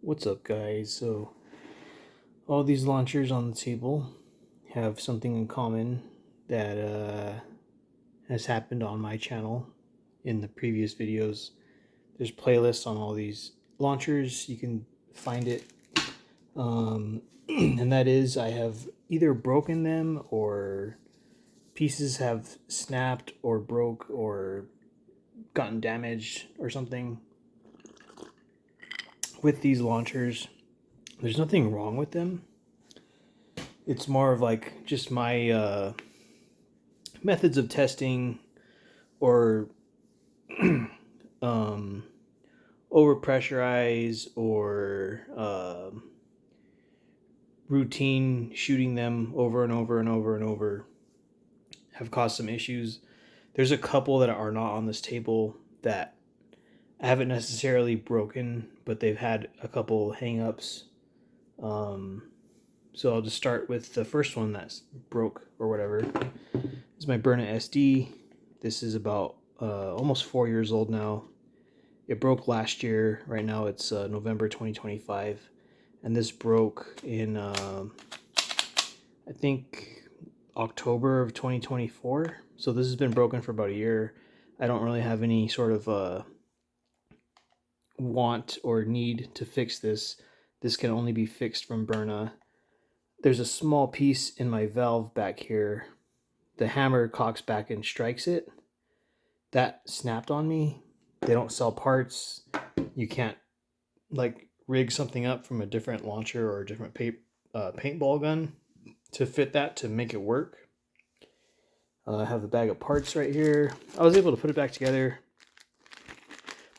What's up, guys? So all these launchers on the table have something in common that has happened on my channel in the previous videos. There's playlists on all these launchers. You can find it. And that is, I have either broken them or pieces have snapped or broke or gotten damaged or something with these launchers. There's nothing wrong with them. It's more of like just my methods of testing or over pressurize or routine shooting them over and over and over and over have caused some issues. There's a couple that are not on this table that I haven't necessarily broken, but they've had a couple hang-ups. So I'll just start with the first one that's broke or whatever. This is my Byrna SD. This is about almost 4 years old now. It broke last year. Right now it's November 2025. And this broke in, I think, October of 2024. So this has been broken for about a year. I don't really have any sort of want or need to fix this. This can only be fixed from Byrna. There's a small piece in my valve back here. The hammer cocks back and strikes it. That snapped on me. They don't sell parts. You can't like rig something up from a different launcher or a different paintball gun to fit that to make it work. I have the bag of parts right here. I was able to put it back together.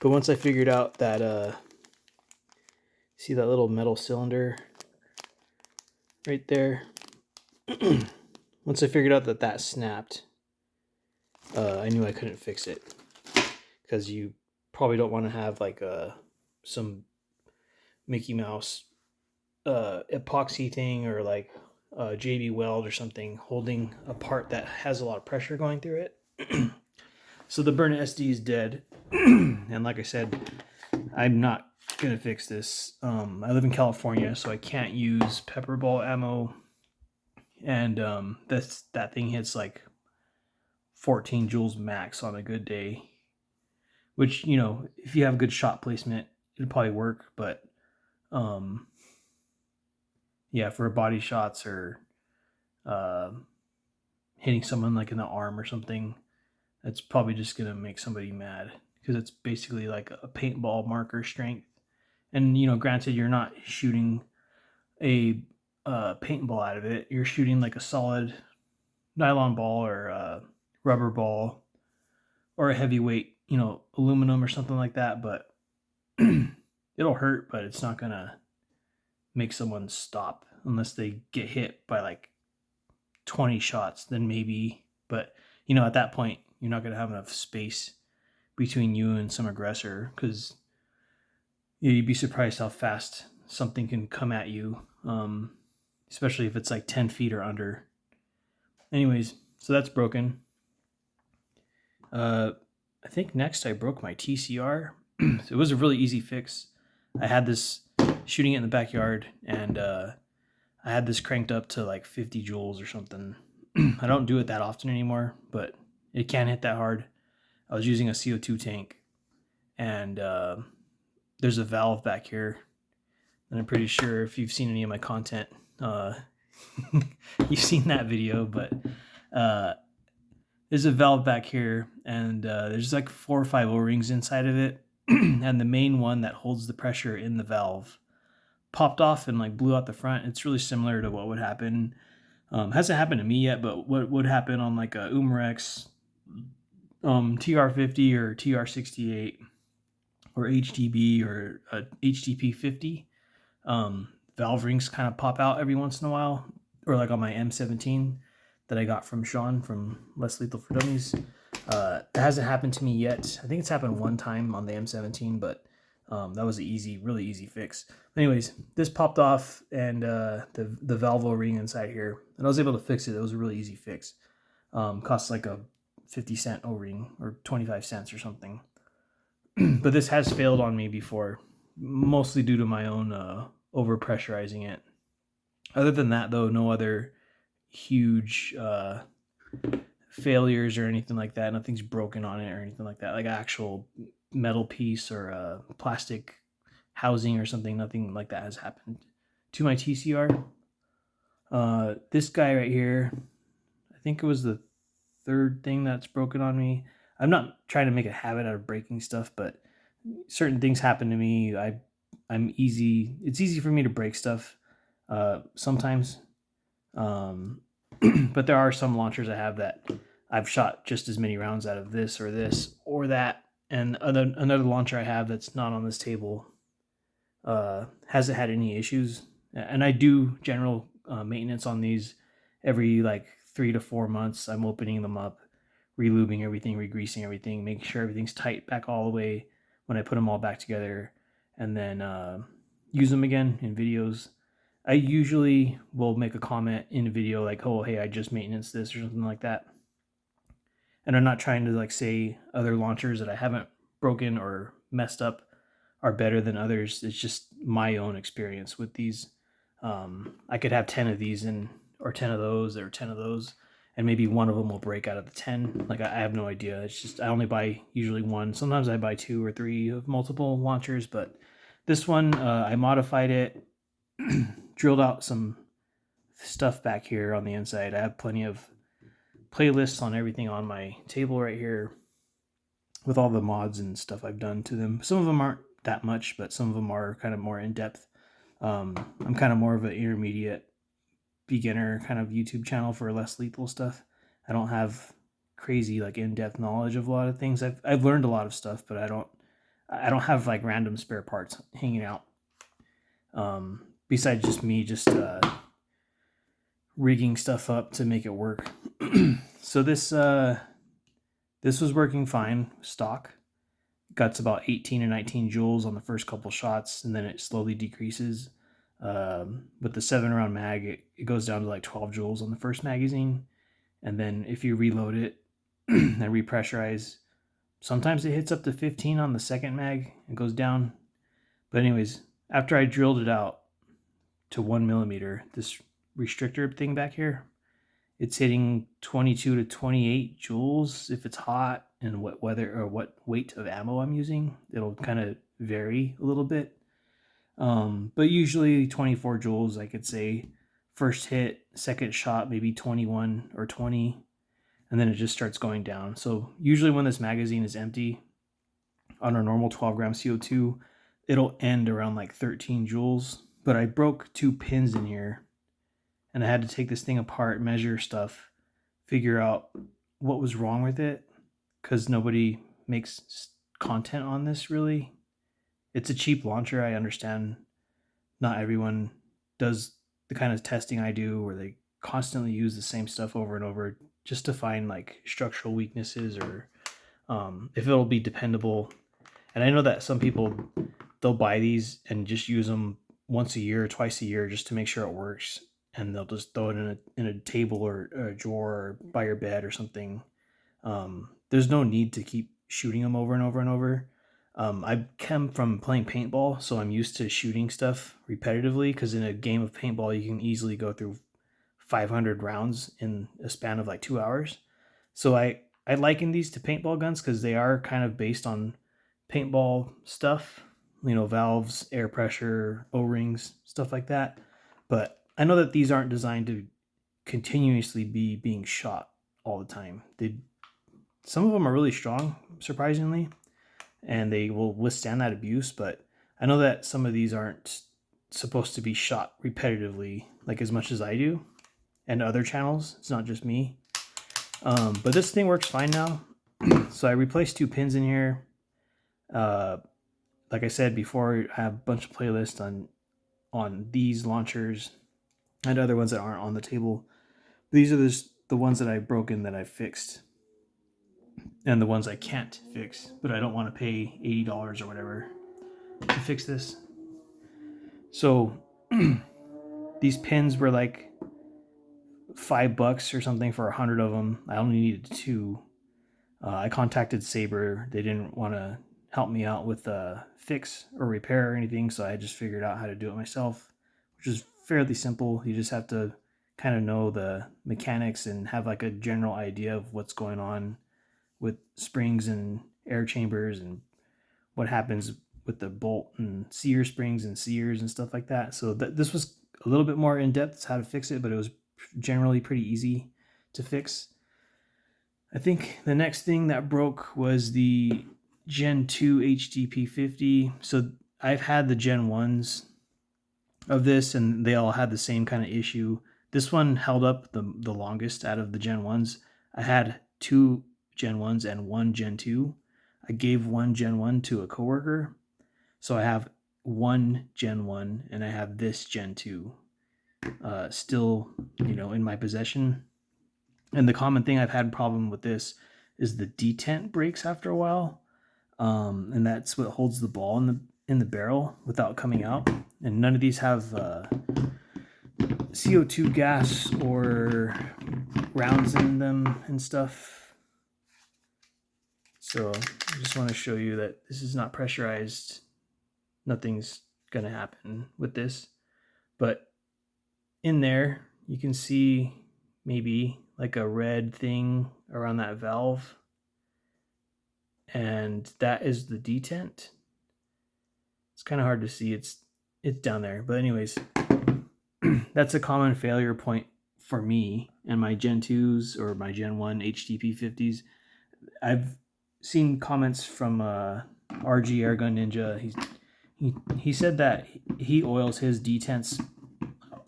But once I figured out that, see that little metal cylinder right there? Once I figured out that that snapped, I knew I couldn't fix it. Because you probably don't want to have like some Mickey Mouse epoxy thing or like JB Weld or something holding a part that has a lot of pressure going through it. So the Byrna SD is dead. And like I said, I'm not going to fix this. I live in California, so I can't use pepper ball ammo. And that thing hits like 14 joules max on a good day. Which, you know, if you have good shot placement, it'd probably work. But yeah, for body shots or hitting someone like in the arm or something, that's probably just going to make somebody mad. Because it's basically like a paintball marker strength. And, you know, granted, you're not shooting a paintball out of it. You're shooting like a solid nylon ball or a rubber ball or a heavyweight, you know, aluminum or something like that. But it'll hurt, but it's not going to make someone stop unless they get hit by like 20 shots. Then maybe. But, you know, at that point, you're not going to have enough space between you and some aggressor because you'd be surprised how fast something can come at you, especially if it's like 10 feet or under. Anyways, so that's broken. I think next I broke my TCR. So it was a really easy fix. I had this shooting it in the backyard, and I had this cranked up to like 50 joules or something. I don't do it that often anymore, but it can hit that hard. I was using a CO2 tank, and there's a valve back here. And I'm pretty sure if you've seen any of my content, you've seen that video, but there's a valve back here, and there's like 4 or 5 O-rings inside of it. And the main one that holds the pressure in the valve popped off and like blew out the front. It's really similar to what would happen. Hasn't happened to me yet, but what would happen on like a Umarex TR50 or TR68 or HDB or a HDP50. Valve rings kind of pop out every once in a while, or like on my M17 that I got from Sean from Less Lethal for Dummies. It hasn't happened to me yet. I think it's happened one time on the M17, but that was an really easy fix. Anyways, this popped off, and the valve O-ring inside here, and I was able to fix it. It was a really easy fix. Cost like a 50-cent O-ring or 25 cents or something. But this has failed on me before. mostly due to my own over pressurizing it. Other than that, though, no other huge failures or anything like that. Nothing's broken on it or anything like that, like an actual metal piece or a plastic housing or something. Nothing like that has happened to my TCR. This guy right here, I think it was the third thing that's broken on me. I'm not trying to make a habit out of breaking stuff, but certain things happen to me. I'm easy. It's easy for me to break stuff sometimes. But there are some launchers I have that I've shot just as many rounds out of this or that. And another launcher I have that's not on this table hasn't had any issues. And I do general maintenance on these every like 3 to 4 months. I'm opening them up, relubing everything, regreasing everything, making sure everything's tight back all the way when I put them all back together, and then use them again in videos. I usually will make a comment in a video like, "Oh, hey, I just maintenance this" or something like that. And I'm not trying to like say other launchers that I haven't broken or messed up are better than others. It's just my own experience with these. I could have 10 of these or 10 of those or 10 of those, and maybe one of them will break out of the 10. Like I have no idea. It's just I only buy usually one. Sometimes I buy 2 or 3 of multiple launchers, but this one I modified it, drilled out some stuff back here on the inside. I have plenty of playlists on everything on my table right here with all the mods and stuff I've done to them. Some of them aren't that much, but some of them are kind of more in depth. I'm kind of more of an intermediate beginner kind of YouTube channel for less lethal stuff. I don't have crazy like in-depth knowledge of a lot of things. I've learned a lot of stuff, but I don't have like random spare parts hanging out. Besides just me rigging stuff up to make it work. So this was working fine, stock. Got to about 18 or 19 joules on the first couple shots, and then it slowly decreases. With the 7-round mag, it goes down to like 12 joules on the first magazine. And then if you reload it and repressurize, sometimes it hits up to 15 on the second mag and goes down. But anyways, after I drilled it out to 1 millimeter, this restrictor thing back here, it's hitting 22 to 28 joules if it's hot, and what weather or what weight of ammo I'm using. It'll kind of vary a little bit. But usually 24 joules, I could say. First hit, second shot, maybe 21 or 20, and then it just starts going down. So usually when this magazine is empty on our normal 12 gram CO2, it'll end around like 13 joules. But I broke 2 pins in here, and I had to take this thing apart, measure stuff, figure out what was wrong with it, because nobody makes content on this really. It's a cheap launcher. I understand not everyone does the kind of testing I do where they constantly use the same stuff over and over just to find like structural weaknesses or if it'll be dependable. And I know that some people, they'll buy these and just use them once a year or twice a year just to make sure it works, and they'll just throw it in a table or a drawer or by your bed or something. There's no need to keep shooting them over and over and over. I come from playing paintball, so I'm used to shooting stuff repetitively, because in a game of paintball, you can easily go through 500 rounds in a span of like 2 hours. So I liken these to paintball guns because they are kind of based on paintball stuff, valves, air pressure, O-rings, stuff like that. But I know that these aren't designed to continuously be being shot all the time. Some of them are really strong, surprisingly, and they will withstand that abuse, but I know that some of these aren't supposed to be shot repetitively like as much as I do and other channels. It's not just me. But this thing works fine now. So I replaced 2 pins in here. Like I said before, I have a bunch of playlists on these launchers and other ones that aren't on the table. These are the ones that I've broken that I've fixed, and the ones I can't fix, but I don't want to pay $80 or whatever to fix this. So these pins were like $5 or something for 100 of them. I only needed 2. I contacted Saber. They didn't want to help me out with a fix or repair or anything, so I just figured out how to do it myself, which is fairly simple. You just have to kind of know the mechanics and have like a general idea of what's going on with springs and air chambers and what happens with the bolt and sear springs and sears and stuff like that. So this was a little bit more in depth how to fix it, but it was generally pretty easy to fix. I think the next thing that broke was the Gen 2 HDP50. So I've had the Gen 1s of this and they all had the same kind of issue. This one held up the longest out of the Gen 1s. I had 2 Gen 1s and 1 Gen 2. I gave 1 Gen 1 to a coworker. So I have 1 Gen 1 and I have this Gen 2 still, in my possession. And the common thing I've had problem with this is the detent breaks after a while. And that's what holds the ball in the barrel without coming out. And none of these have CO2 gas or rounds in them and stuff. So I just want to show you that this is not pressurized. Nothing's going to happen with this. But in there, you can see maybe like a red thing around that valve. And that is the detent. It's kind of hard to see. It's down there. But anyways, that's a common failure point for me and my Gen 2s or my Gen 1 HDP50s. I've seen comments from RG Airgun Ninja. He said that he oils his detents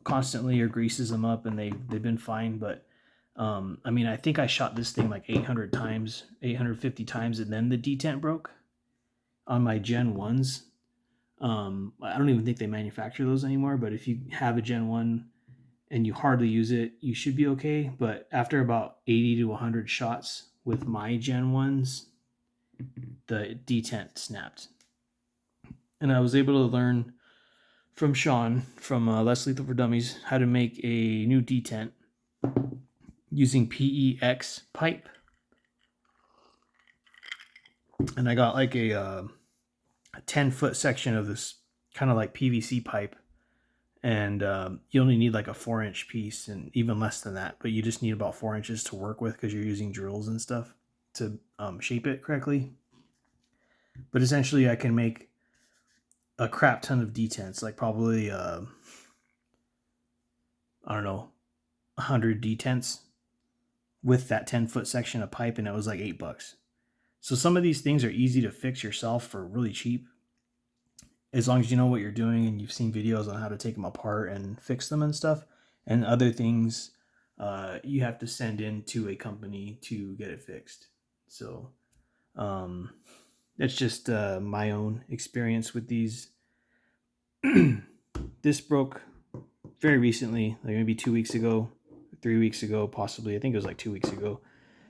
constantly or greases them up and they've been fine. But I mean, I think I shot this thing like 800 times, 850 times, and then the detent broke on my Gen 1s. I don't even think they manufacture those anymore, but if you have a Gen 1 and you hardly use it, you should be okay. But after about 80 to 100 shots with my Gen 1s, the detent snapped. And I was able to learn from Sean from Less Lethal for Dummies how to make a new detent using PEX pipe. And I got like a 10-foot section of this kind of like PVC pipe. And you only need like a 4-inch piece and even less than that. But you just need about 4 inches to work with because you're using drills and stuff to shape it correctly. But essentially I can make a crap ton of detents, like probably, I don't know, 100 detents with that 10-foot section of pipe, and it was like $8. So some of these things are easy to fix yourself for really cheap, as long as you know what you're doing and you've seen videos on how to take them apart and fix them and stuff. And other things you have to send in to a company to get it fixed. So that's just my own experience with these. This broke very recently, like maybe 2 weeks ago, 3 weeks ago, possibly. I think it was like 2 weeks ago.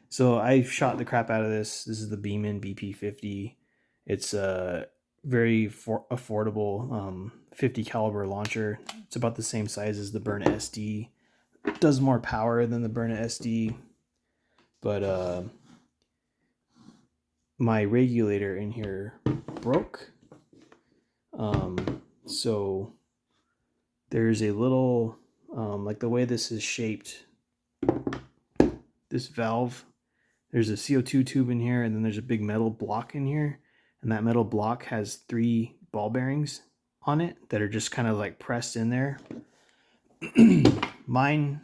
So I shot the crap out of this. This is the Beeman BP50. It's a very affordable 50 caliber launcher. It's about the same size as the Byrna SD. It does more power than the Byrna SD, but my regulator in here broke. So there's a little, like the way this is shaped, this valve, there's a CO2 tube in here, and then there's a big metal block in here, and that metal block has 3 ball bearings on it that are just kind of like pressed in there. Mine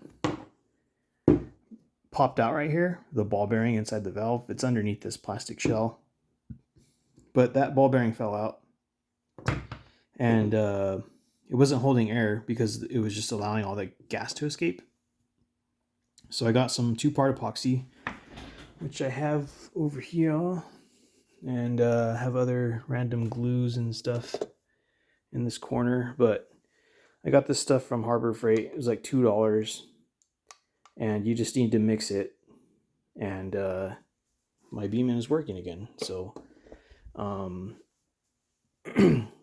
popped out right here, the ball bearing inside the valve. It's underneath this plastic shell, but that ball bearing fell out, and it wasn't holding air because it was just allowing all the gas to escape. So I got some 2-part epoxy, which I have over here, and have other random glues and stuff in this corner. But I got this stuff from Harbor Freight. It was like $2, and you just need to mix it, and my Beeman is working again. So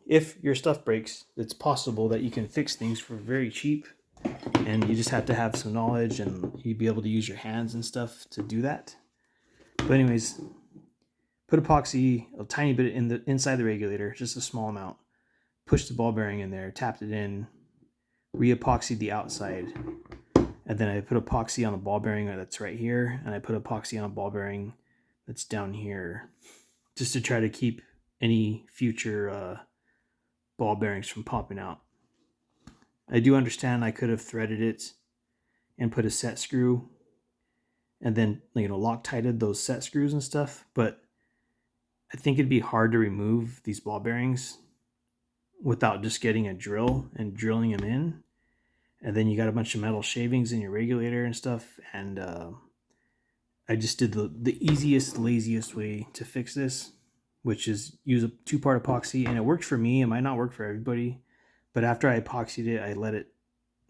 if your stuff breaks, it's possible that you can fix things for very cheap, and you just have to have some knowledge and you'd be able to use your hands and stuff to do that. But anyways, put epoxy, a tiny bit in the inside the regulator, just a small amount, pushed the ball bearing in there, tapped it in, re-epoxied the outside, and then I put epoxy on the ball bearing that's right here, and I put epoxy on a ball bearing that's down here, just to try to keep any future ball bearings from popping out. I do understand I could have threaded it and put a set screw and then, you know, Loctited those set screws and stuff, but I think it'd be hard to remove these ball bearings without just getting a drill and drilling them in. And then you got a bunch of metal shavings in your regulator and stuff. And I just did the easiest, laziest way to fix this, which is use a 2-part epoxy. And it worked for me. It might not work for everybody. But after I epoxied it, I let it,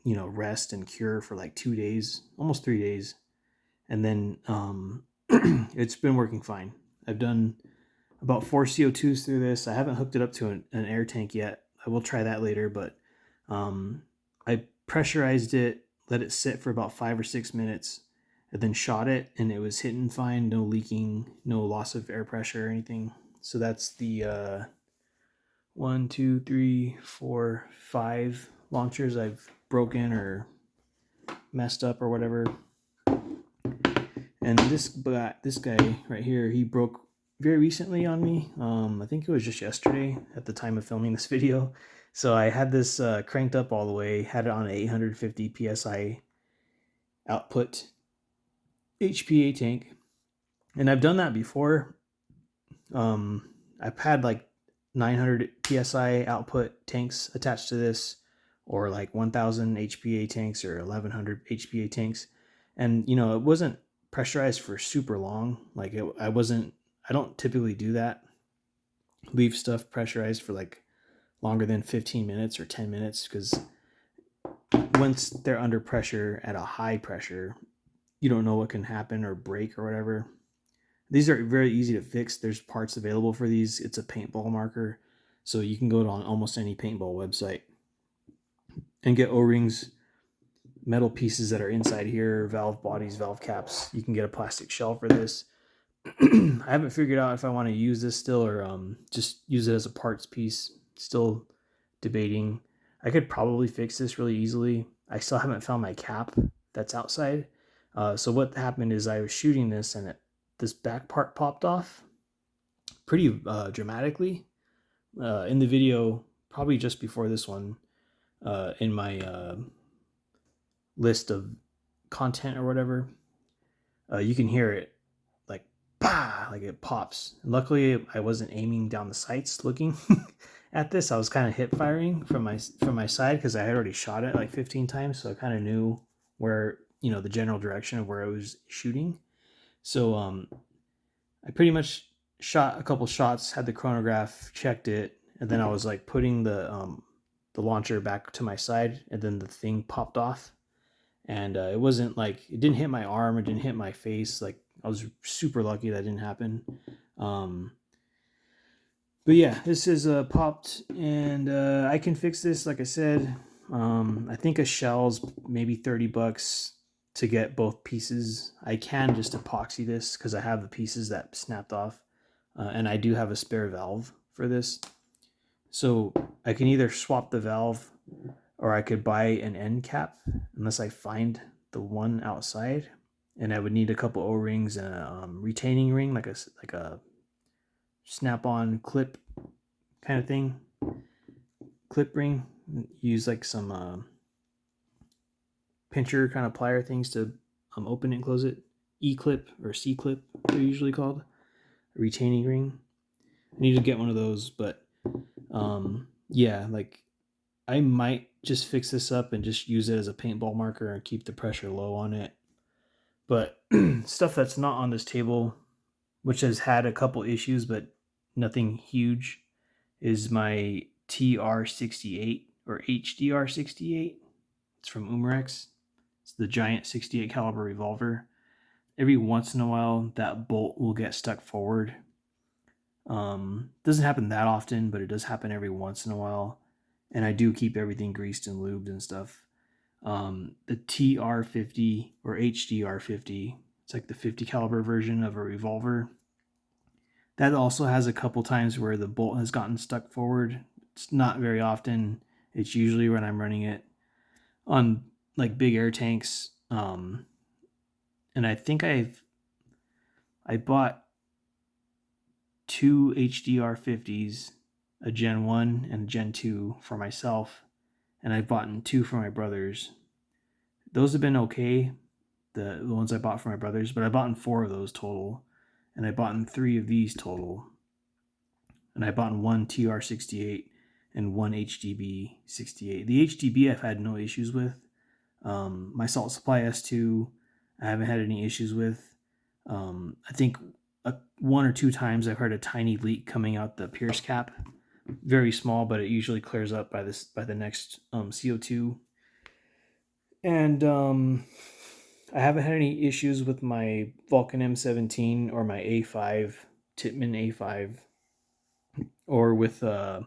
you know, rest and cure for like 2 days, almost 3 days. And then it's been working fine. I've done about 4 CO2s through this. I haven't hooked it up to an air tank yet. I will try that later, but I pressurized it, let it sit for about 5 or 6 minutes, and then shot it, and it was hitting fine, no leaking, no loss of air pressure or anything. So that's the 1, 2, 3, 4, 5 launchers I've broken or messed up or whatever. And this guy right here, he broke very recently on me. I think it was just yesterday at the time of filming this video. So I had this cranked up all the way, had it on an 850 PSI output HPA tank. And I've done that before. I've had like 900 PSI output tanks attached to this, or like 1000 HPA tanks or 1100 HPA tanks. And, you know, it wasn't pressurized for super long. Like I don't typically do that. Leave stuff pressurized for like longer than 15 minutes or 10 minutes, because once they're under pressure at a high pressure, you don't know what can happen or break or whatever. These are very easy to fix. There's parts available for these. It's a paintball marker, so you can go on almost any paintball website and get O-rings, metal pieces that are inside here, valve bodies, valve caps. You can get a plastic shell for this. I haven't figured out if I want to use this still or just use it as a parts piece. Still debating. I could probably fix this really easily. I still haven't found my cap that's outside. So what happened is I was shooting this and this back part popped off pretty dramatically. In the video, probably just before this one, in my list of content or whatever, you can hear it like bah, like it pops. And luckily, I wasn't aiming down the sights looking at this. I was kind of hip firing from my side because I had already shot it like 15 times, so I kind of knew where, you know, the general direction of where I was shooting. So I pretty much shot a couple shots, had the chronograph, checked it, and then I was like putting the launcher back to my side, and then the thing popped off. And it wasn't like, it didn't hit my arm, it didn't hit my face. Like, I was super lucky that didn't happen. But yeah, this is popped, and I can fix this. Like I said, I think a shell's maybe $30 to get both pieces. I can just epoxy this because I have the pieces that snapped off, and I do have a spare valve for this. So I can either swap the valve, or I could buy an end cap, unless I find the one outside. And I would need a couple O-rings and a retaining ring, like a snap-on clip kind of thing. Clip ring. Use like some pincher kind of plier things to open and close it. E-clip or C-clip, they're usually called. A retaining ring. I need to get one of those, but yeah, like I might just fix this up and just use it as a paintball marker and keep the pressure low on it. But stuff that's not on this table, which has had a couple issues but nothing huge, is my TR68 or HDR68. It's from Umarex. It's the giant 68 caliber revolver. Every once in a while, that bolt will get stuck forward. Doesn't happen that often, but it does happen every once in a while. And I do keep everything greased and lubed and stuff. The TR50 or HDR50, it's like the 50 caliber version of a revolver. That also has a couple times where the bolt has gotten stuck forward. It's not very often. It's usually when I'm running it on like big air tanks. And I think I bought 2 HDR50s, a Gen 1 and a Gen 2 for myself, and I've bought 2 for my brothers. Those have been okay, the ones I bought for my brothers, but I bought 4 of those total, and I bought 3 of these total, and I bought 1 TR68 and 1 HDB68. The HDB I've had no issues with. My Salt Supply S2 I haven't had any issues with. I think 1 or 2 times I've heard a tiny leak coming out the pierce cap. Very small, but it usually clears up by the next CO2. And I haven't had any issues with my Vulcan M17 or my A5, Tippmann A5, or with my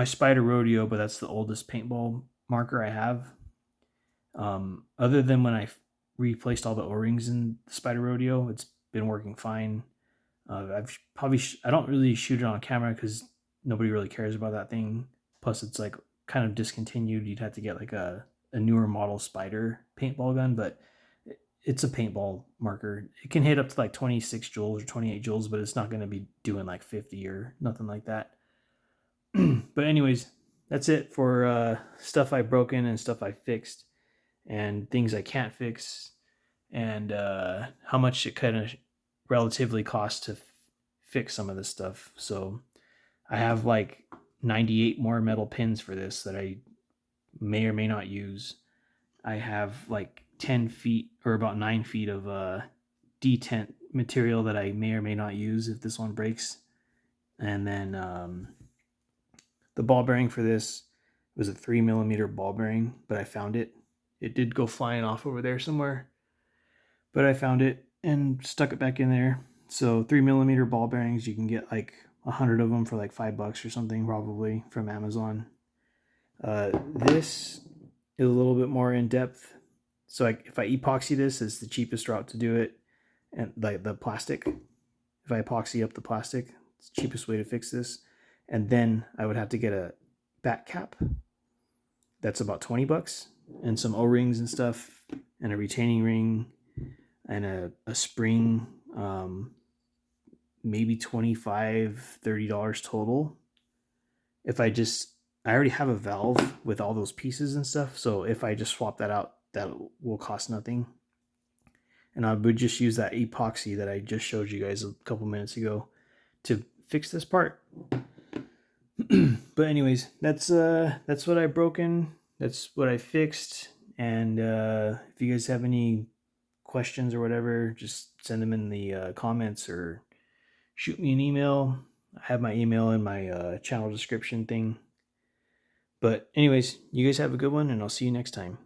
Spider Rodeo, but that's the oldest paintball marker I have. Other than when I replaced all the O-rings in the Spider Rodeo, it's been working fine. I've probably I don't really shoot it on camera because nobody really cares about that thing. Plus, it's like kind of discontinued. You'd have to get like a newer model Spider paintball gun, but it's a paintball marker. It can hit up to like 26 joules or 28 joules, but it's not going to be doing like 50 or nothing like that. But anyways, that's it for stuff I've broken and stuff I fixed and things I can't fix, and how much it kind of relatively costs to fix some of this stuff. So I have like 98 more metal pins for this that I may or may not use. I have like 10 feet or about 9 feet of detent material that I may or may not use if this one breaks. And then the ball bearing for this was a 3mm ball bearing, but I found it. It did go flying off over there somewhere, but I found it and stuck it back in there. So 3mm ball bearings, you can get like 100 of them for like $5 or something, probably from Amazon. This is a little bit more in depth. So if I epoxy this, it's the cheapest route to do it. And like the plastic, if I epoxy up the plastic, it's the cheapest way to fix this. And then I would have to get a back cap. That's about $20, and some O-rings and stuff, and a retaining ring, and a spring, maybe $25-$30 total. If I already have a valve with all those pieces and stuff, so if I just swap that out, that will cost nothing. And I would just use that epoxy that I just showed you guys a couple minutes ago to fix this part. But anyways, that's what I've broken. That's what I fixed. And if you guys have any questions or whatever, just send them in the comments or shoot me an email. I have my email in my channel description thing. But anyways, you guys have a good one, and I'll see you next time.